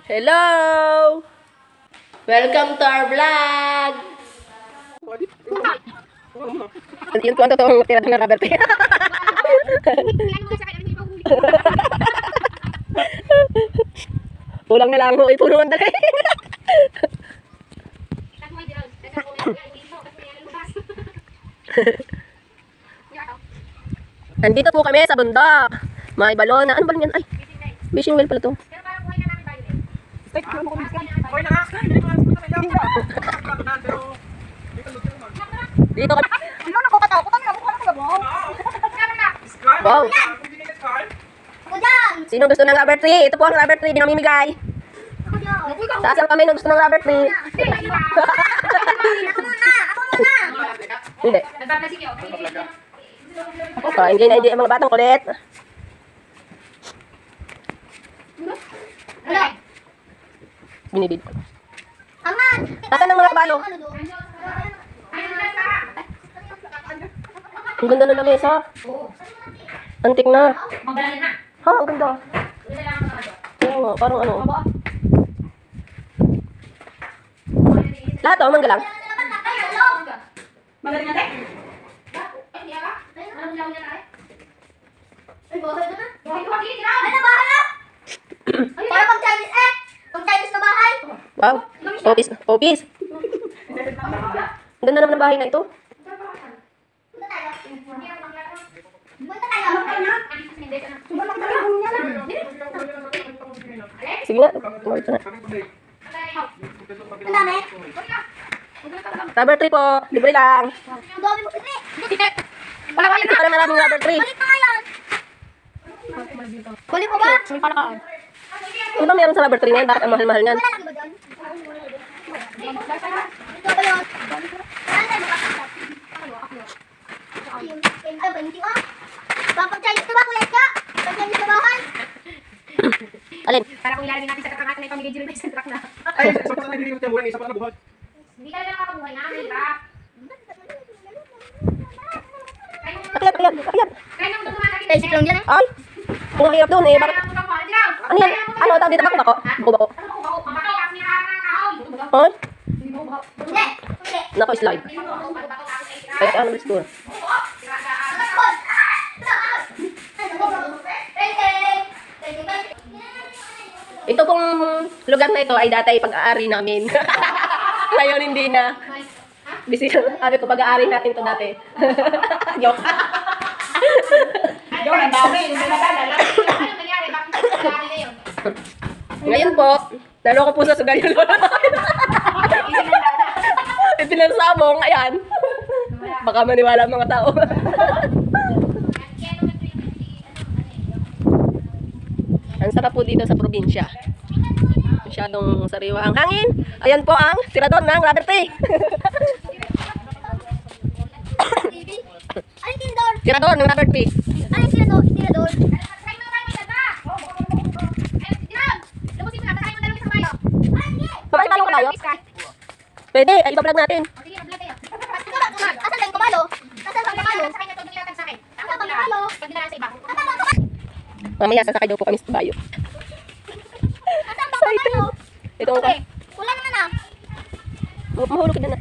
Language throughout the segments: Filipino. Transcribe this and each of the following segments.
Hello! Welcome to our vlog! Yun ko ang totoong tira ng rubber tree. Kulang na lang mo, ipunuan dali. Nandito po kami sa bundok. May balon na. Ano balon yan? Ay, fishing well pala to. Dito kami. Wow. Sino gusto ng rubber tree? Ito po ang rubber tree, dinamimigay. Taas lang kami nung gusto ng rubber tree. Hindi. Hindi ang mga batang kulit. Binibid. Nasaan ang mga kabalo? Ang ganda na lamesa. Antik na. Ha, ang ganda. Oo, parang ano. Lahat o, mangga lang. Magaling natin? Para pang Chinese eh! Pang Chinese na bahay! Wow, popis. Popis. Ang ganda naman ng bahay na ito. Punta tayo. Punta tayo. Sige nga. Tumawid na. Ang dami. Rubber tree po. Libre lang. Ang dami mo kasi. Para maraming rubber tree. Balik pa ngayon. Balik mo ba? Ano ba meron sa rubber tree na yan? Bakit ang mahal-mahal yan? Wala lagi ba dyan? Ito ba yun? Saan tayo makakasap? Ay, ba hindi ah? Pang Chinese na ba? Kulit ka? Pang Chinese na bahay? Alin? Para kung ilalagay natin sa kakangat na ipamigay dito sa truck na. Ay, isa pa lang hindi mo mura, isa pa lang buhat. Hindi ka na nakabuhay namin, ba? Akyat, akyat, akyat. Kaya nang tumatakit Tayo siklong dyan eh. Ay! Kung mahirap doon eh. Bakit? Ano yan? Ano? Tawag dito bako-bako? Bako-bako. Ay? Hindi. Hindi. Nako, slide. Ay, ano ba siguro? Ito pong lugar na ito ay dati pag-aari namin. Ngayon hindi na. Bisi, sabi ko pag-aari natin to dati. Joke. Yung ang dami, yung dinadala. Ano nangyari? Bakit nangyari na yun? Ngayon po, naloko po sa sugal yung lola namin. Ipinarsabong, ayan. Baka maniwala ang mga tao. Ang sarap po dito sa probinsya. Masyadong sariwa ang hangin. Ayan po ang tirador ng rubber tree. Ano yung tinidor? Tirador ng rubber tree. Ano yung tinidor? Tinidor? Kapag tayo ka tayo? Pwede, ay iba-vlog natin. Asan ang kabalo? Asan ang kabalo? Mamaya sasakay daw po kami sa bayo. Asan ang kabalo? Ito ang Wala naman ah. mahulog ka na.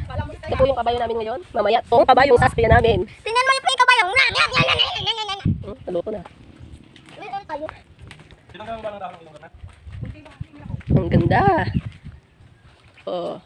Ito po yung kabayo namin ngayon. Mamaya, itong kabayong sasakyan namin. Tingnan mo yung pre kabayong. Naluto na. Wait, ano tayo? Ang ganda. Oh.